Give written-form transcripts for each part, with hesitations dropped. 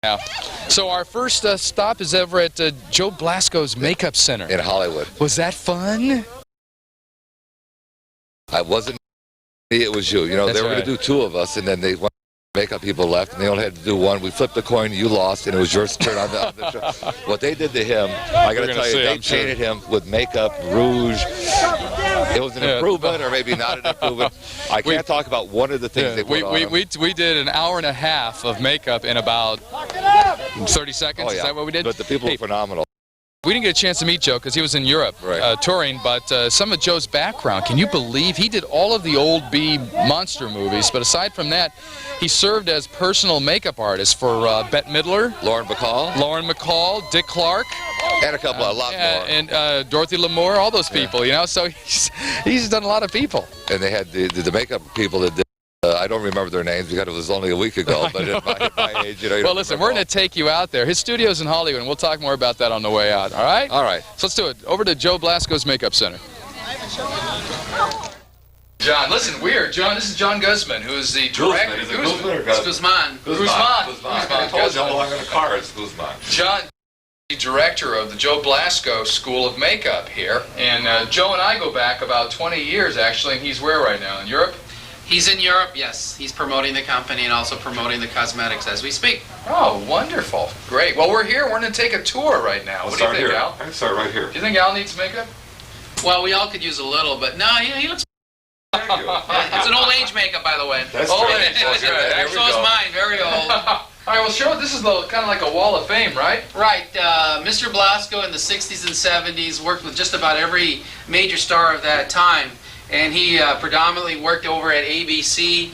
Yeah. So our first stop is over at Joe Blasco's Makeup Center. In Hollywood. Was that fun? I wasn't. It was you. You know, That's they were going to do two of us, and then they makeup people left, and they only had to do one. We flipped the coin, you lost, and it was yours turn on the show. What they did to him, I got to tell you, they painted him with makeup, rouge. It was an improvement, or maybe not an improvement. I can't talk about one of the things they put on him. We did an hour and a half of makeup in about 30 seconds. Oh, yeah. Is that what we did? But the people were phenomenal. We didn't get a chance to meet Joe because he was in Europe touring, but some of Joe's background, can you believe he did all of the old B monster movies, but aside from that, he served as personal makeup artist for Bette Midler, Lauren Bacall, Dick Clark, and a lot more. And Dorothy Lamour, all those people, you know, so he's done a lot of people. And they had the makeup people that did. I don't remember their names because it was only a week ago, but at my age, you know. Well, listen, we're going to take you out there. His studio's in Hollywood, and we'll talk more about that on the way out, all right? All right. So let's do it. Over to Joe Blasco's Makeup Center. John, listen, John, this is John Guzman, who is the director. Is it Guzman or Guzman? Guzman. I told you all along in the car, it's Guzman. John, the director of the Joe Blasco School of Makeup here, and Joe and I go back about 20 years, actually, and he's where right now, in Europe? He's in Europe, yes. He's promoting the company and also promoting the cosmetics as we speak. Oh, wonderful. Great. Well, we're here. We're going to take a tour right now. What do you think, Al? I'd start right here. Do you think Al needs makeup? Well, we all could use a little, but no, he looks... It's an old age makeup, by the way. That's old right. age. That's right. So is mine, very old. All right, well, show it. This is kind of like a wall of fame, right? Right. Mr. Blasco in the 60s and 70s worked with just about every major star of that time. And he predominantly worked over at ABC.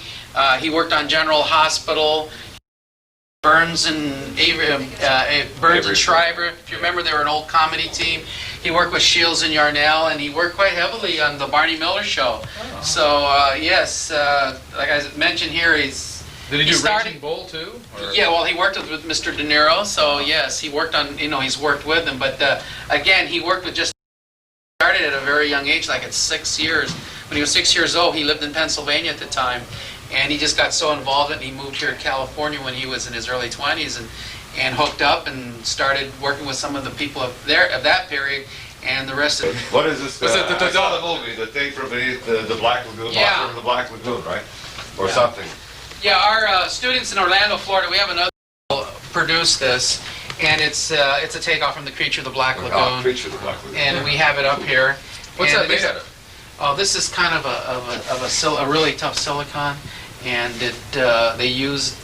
He worked on General Hospital, Burns and Schreiber. If you remember, they were an old comedy team. He worked with Shields and Yarnell, and he worked quite heavily on the Barney Miller Show. Oh. So yes, like I mentioned here, Did he do Raging Bull too? Or? Yeah, well, he worked with Mr. De Niro. So yes, he worked on. He's worked with him. But again, he worked with just. Started at a very young age, like at 6 years. When he was 6 years old, he lived in Pennsylvania at the time, and he just got so involved that he moved here to California when he was in his early 20s and hooked up and started working with some of the people of that period, and the rest of it. What is this? I saw the movie, the thing from the Black Lagoon, yeah. From the Black Lagoon, right? Or something. Yeah, our students in Orlando, Florida, we have another produce this. And it's a takeoff from the Creature of the Black Lagoon. Oh, Creature of the Black Lagoon. And we have it up here. What's that made out of? Oh, this is kind of a really tough silicone, and they used.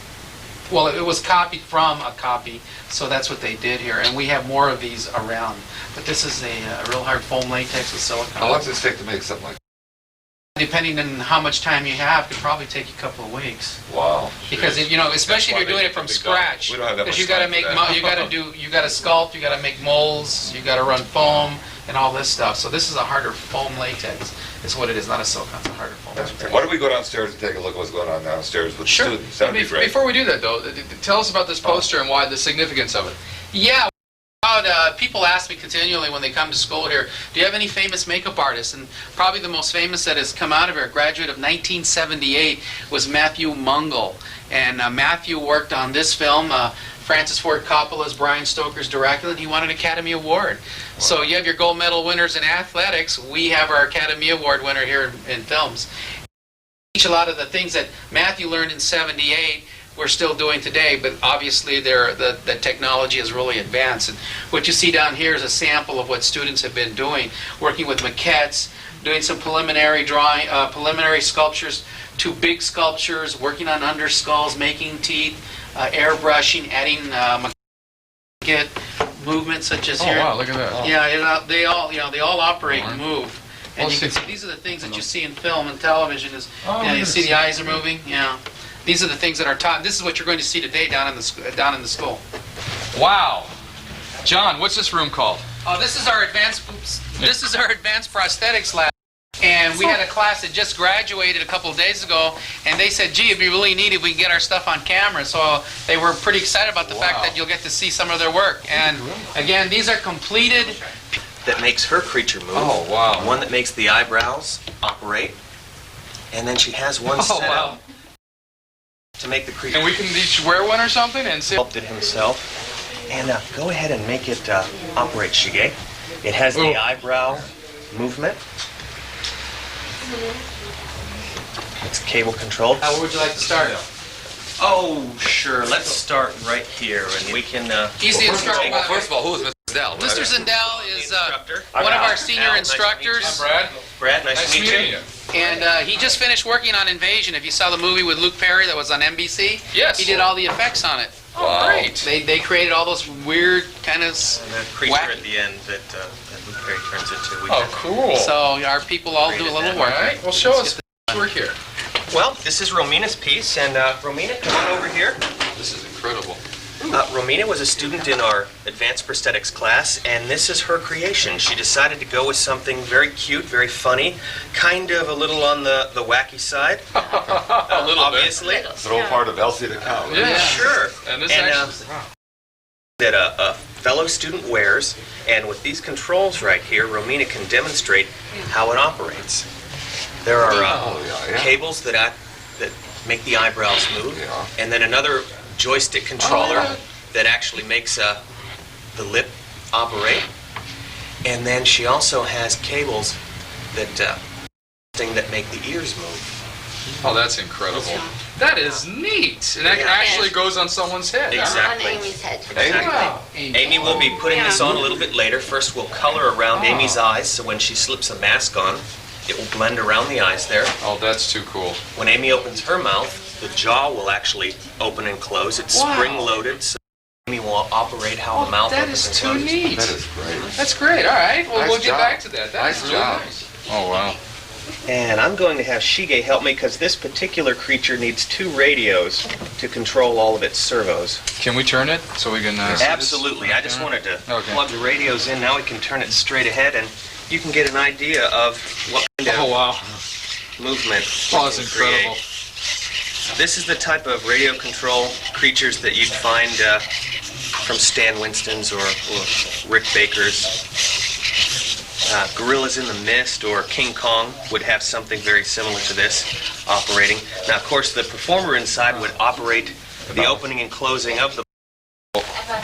Well, it was copied from a copy, so that's what they did here. And we have more of these around. But this is a real hard foam latex with silicone. How long does it take to make something like that? Depending on how much time you have, could probably take you a couple of weeks. Wow. Because especially if you're doing it from scratch. We don't have that much Because you got to make, you got to sculpt, you got to make molds, you got to run foam, and all this stuff. So this is a harder foam latex. Is what it is, not a silicone. It's a harder foam latex. Why don't we go downstairs and take a look at what's going on downstairs with the students? That'd be great. Before we do that, though, tell us about this poster and why the significance of it. Yeah. People ask me continually when they come to school here, do you have any famous makeup artists? And probably the most famous that has come out of here, a graduate of 1978, was Matthew Mungle. And Matthew worked on this film, Francis Ford Coppola's Bram Stoker's Dracula, and he won an Academy Award. Wow. So you have your gold medal winners in athletics. We have our Academy Award winner here in films. A lot of the things that Matthew learned in 78 we're still doing today, but obviously the technology has really advanced. And what you see down here is a sample of what students have been doing, working with maquettes, doing some preliminary drawing, preliminary sculptures, 2 big sculptures, working on underskulls, making teeth, airbrushing, adding movements such as here. Oh wow, look at that. Yeah, they all operate and move. And you can see these are the things that you see in film and television. You see the eyes are moving. Yeah. These are the things that are taught. This is what you're going to see today down in the school. Wow, John, what's this room called? Oh, this is our advanced prosthetics lab. And we had a class that just graduated a couple of days ago, and they said, "Gee, it'd be really neat if we can get our stuff on camera." So they were pretty excited about the fact that you'll get to see some of their work. And again, these are completed. That makes her creature move. Oh wow. One that makes the eyebrows operate, and then she has one set. Wow. to make the creature. And we can each wear one or something and see. Sculpted himself. And go ahead and make it operate, Shige. It has the eyebrow movement. It's cable controlled. Where would you like to start? Oh, sure. Let's start right here, and we can. He's the instructor. First of all, who is Mr. Zell? Mr. Zindel is Instructor. one of our senior Al, nice to meet you. instructors. Brad. Brad, nice to meet you. And he just finished working on Invasion. If you saw the movie with Luke Perry that was on NBC, Yes. he did all the effects on it. Oh, great. They created all those weird kind of. And that creature Wacky. at the end that Luke Perry turns into. We Oh, can- cool. So our people all do a little All work. right. Well, show us the work here. Well, this is Romina's piece, and Romina, come on over here. This is incredible. Romina was a student in our advanced prosthetics class, and this is her creation. She decided to go with something very cute, very funny, kind of a little on the wacky side. A little obviously. It's an old part of Elsie the Cow. Yeah. Sure. And this And, actually. that a fellow student wears, and with these controls right here, Romina can demonstrate how it operates. There are cables that make the eyebrows move, and then another joystick controller that actually makes the lip operate, and then she also has cables that make the ears move. Oh, that's incredible. That is neat. And that actually goes on someone's head. huh? Exactly. On Amy's head. Wow. Amy will be putting this on a little bit later. First, we'll color around Amy's eyes, so when she slips a mask on, it will blend around the eyes there. Oh, that's too cool. When Amy opens her mouth, the jaw will actually open and close. It's spring-loaded, so Amy will operate how the mouth That opens is and too closes. neat. That is great. That's great. All right. Well, Nice we'll get job. back to that. That's Nice really job. nice. Oh, wow. And I'm going to have Shige help me because this particular creature needs 2 radios to control all of its servos. Can we turn it so we can see this? Absolutely. I just wanted to Okay. plug the radios in. Now we can turn it straight ahead, and you can get an idea of what kind Oh, of wow. movement Oh, that's we can create. incredible. This is the type of radio control creatures that you'd find from Stan Winston's or Rick Baker's. Gorillas in the Mist or King Kong would have something very similar to this operating. Now, of course, the performer inside would operate the opening and closing of the.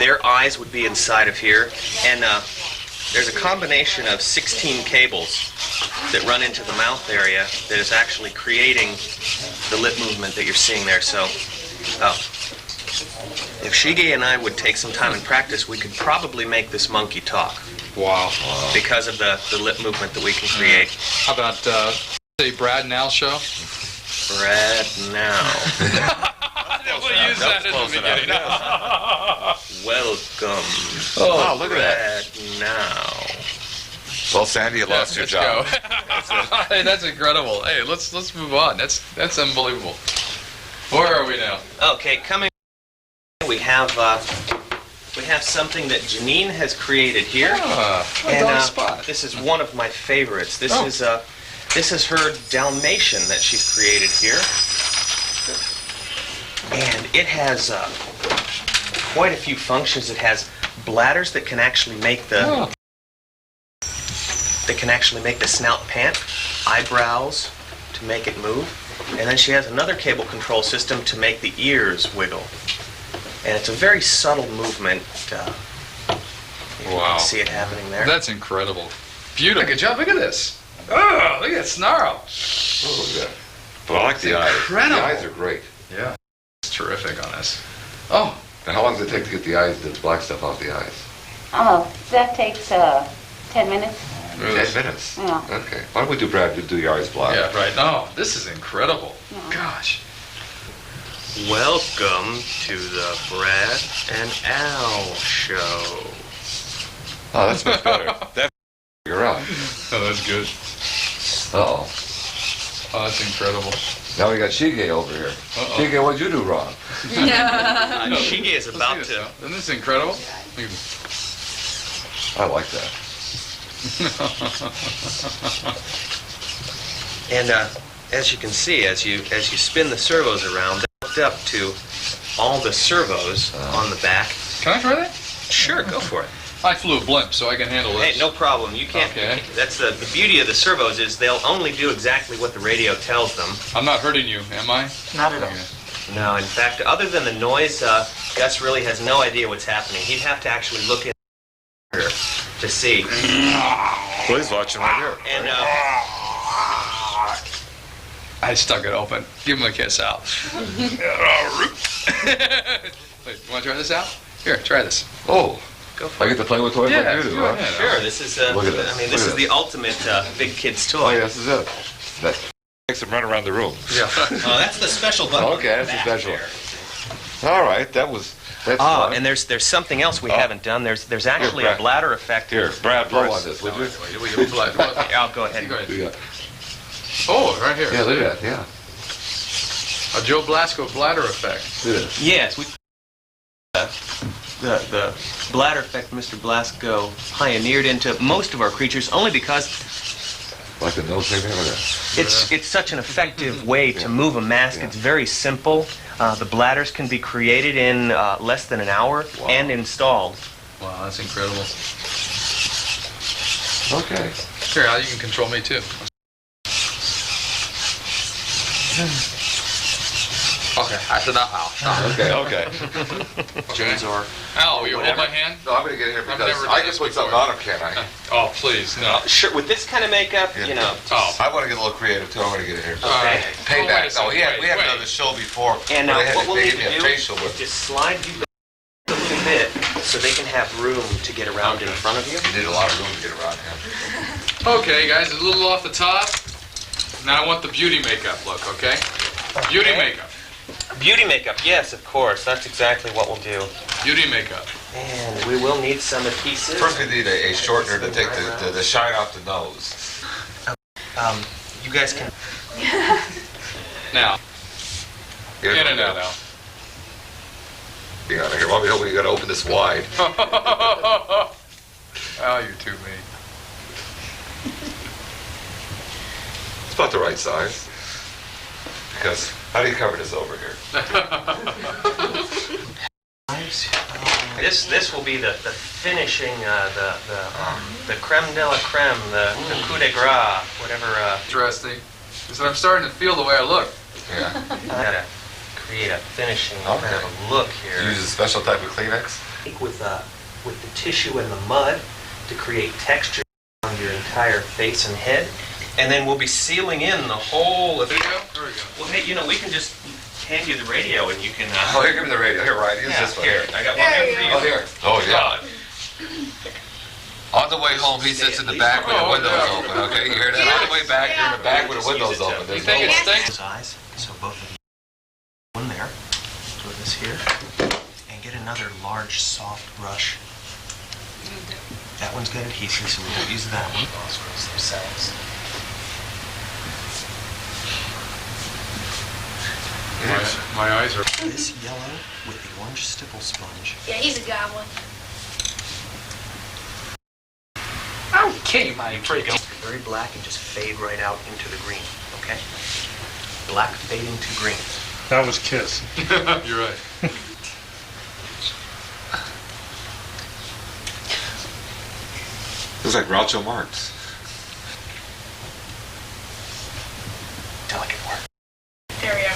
Their eyes would be inside of here, and there's a combination of 16 cables that run into the mouth area that is actually creating the lip movement that you're seeing there. So, if Shige and I would take some time and practice, we could probably make this monkey talk Wow. because of the lip movement that we can create. How about, say, Brad and Al show? Brad now. We'll use that in the beginning. Welcome. Oh, look at that. Brad now. Well, Sandy, you lost your Let's job. go. Hey, that's incredible. Hey, let's move on. That's unbelievable. Where are we now? Okay, coming. We have something that Janine has created here. A dog spot. This is one of my favorites. This Oh. is her Dalmatian that she's created here, and it has quite a few functions. It has bladders that can actually make the snout pant, eyebrows to make it move, and then she has another cable control system to make the ears wiggle. And it's a very subtle movement. You Wow. can see it happening there. That's incredible. Beautiful. Good job. Look at this. Oh, look at that snarl. Oh, look at that. But I like the eyes. Incredible. The eyes are great. Yeah. It's terrific on this. Oh. And how long does it take to get the eyes, the black stuff off the eyes? Oh, that takes 10 minutes. 10 minutes. Yeah. Okay. Why don't we do Brad do your eyes black? Yeah, right. Oh, this is incredible. Gosh. Welcome to the Brad and Al show. Oh, that's much better. That's you're right. Oh, that's good. Uh-oh. Oh, that's incredible. Now we got Shige over here. Shige, what'd you do wrong? Shige is about Let's see to. this now. Isn't this incredible? Look at I like that. And as you can see, as you spin the servos around, they're hooked up to all the servos on the back. Can I try that? Sure, go for it. I flew a blimp, so I can handle this. Hey, no problem. You can't. Okay. That's the beauty of the servos is they'll only do exactly what the radio tells them. I'm not hurting you, am I? Not at all. Okay. No, in fact, other than the noise, Gus really has no idea what's happening. He'd have to actually look in here to see. Well, he's watching right here. And I stuck it open. Give him a kiss, Al. Wait, you want to try this out? Here, try this. Oh, go for I it. get to play with toys like you do, huh? Sure, this is. Look at this. I mean, this is the ultimate big kid's toy. Oh, yeah, this is it. That makes him run around the room. Yeah. Oh, that's the special button. Okay, that's a special. All right, that's Ah, fun. and there's something else we haven't done. There's actually Here, a bladder effect. Here, Brad, blow on this, would you? Yeah, I'll go ahead. Yeah. Oh, right here. Yeah, look at that, yeah. A Joe Blasco bladder effect. Look at this. Yes, we. The bladder effect Mr. Blasco pioneered into most of our creatures only because Like the nose thing there, look at that. it's such an effective way to move a mask. It's very simple. The bladders can be created in less than an hour and installed. Wow, that's incredible. Okay. Here, Al, you can control me too. Okay, that's enough, Al. Stop. Okay. Al, will you hold my hand? No, I'm going to get here I've because never I done can this put before. something on him, can't I? Oh, please, no. Sure, with this kind of makeup, Yeah. you know. Oh. I want to get a little creative too. I want to get in here. Okay. Payback. Oh, No, wait, we haven't wait. done the show before. And where what we'll they need gave me to a do facial with. is slide you back a little bit so they can have room to get around in front of you. You need a lot of room to get around him. Okay, guys, a little off the top. Now I want the beauty makeup look, okay? Beauty makeup. Beauty makeup, yes, of course. That's exactly what we'll do. Beauty makeup. And we will need some adhesive. First, we need a shortener to take the shine off the nose. You guys can. Now, Here's in what and we out, got. Al. Get out of here. Well, we hope we got to open this wide. Al, you're too mean. It's about the right size. Because how do you cover this over here? This will be the finishing, the creme de la creme, the coup de grace, whatever. Interesting. Because I'm starting to feel the way I look. Yeah. I gotta create a finishing kind of a look here. Use a special type of Kleenex. With the tissue and the mud to create texture on your entire face and head, and then we'll be sealing in the whole. There you go. There we go. Well, hey, we can just hand you the radio and you can. Oh, here, give me the radio. Here, Ryan, use Yeah, this one. here. I got one here for you. Oh, here. Oh, yeah. On the way home, he sits in the back with the windows open, okay? You hear that? On the way back, you're in the back with the windows open. There's think no it way. stinks? Eyes, so both of you. One there. Put this here. And get another large, soft brush. That one's got adhesive, so we don't use that one. Nostrils themselves. My eyes are... This yellow with the orange stipple sponge. Yeah, he's a goblin. Okay, my freak. Very black and just fade right out into the green, okay? Black fading to green. That was Kiss. You're right. Looks like Groucho Marx. Delicate work. There we go.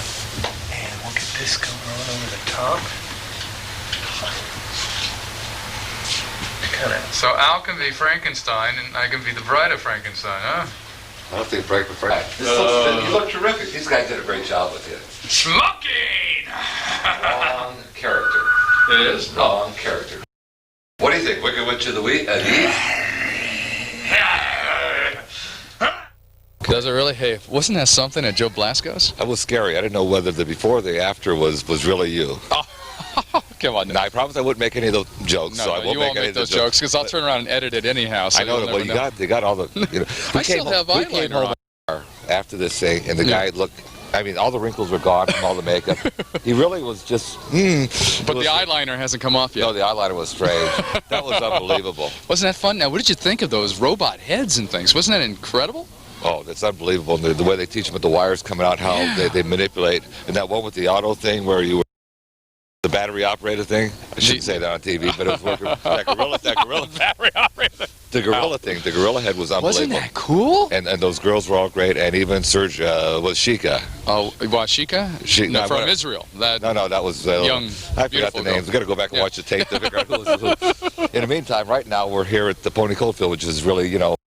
And we'll get this going on over the top. Kind of. So Al can be Frankenstein, and I can be the bride of Frankenstein, huh? I don't think Frank would Frank. You look terrific. These guys did a great job with you. Smoking! Long character. It is? Long character. What do you think? Wicked Witch of the Week? Does it really? Hey, wasn't that something at Joe Blasco's? That was scary. I didn't know whether the before or the after was really you. Come on. Now, I promise I wouldn't make any of those jokes, No, so I no, won't you make won't any make of the those jokes because I'll turn around and edit it anyhow. So I know you'll that. Well, never know. they got all the. You know, I still have we came eyeliner home after this thing, and the guy looked. I mean, all the wrinkles were gone from all the makeup. He really was just. But the eyeliner hasn't come off yet. No, the eyeliner was strange. That was unbelievable. Wasn't that fun? Now, what did you think of those robot heads and things? Wasn't that incredible? Oh, that's unbelievable. The way they teach them with the wires coming out, how they manipulate, and that one with the auto thing where you were the battery operated thing. I shouldn't say that on TV, but it was working. That gorilla battery operated. the gorilla thing, the gorilla head was unbelievable. Wasn't that cool? And those girls were all great, and even Serge was Shika. Oh, Shika? No, from Israel. No, that was young, I forgot the names. We got to go back and watch the tape to figure out who was who. In the meantime, right now we're here at the Pony Coldfield, which is really,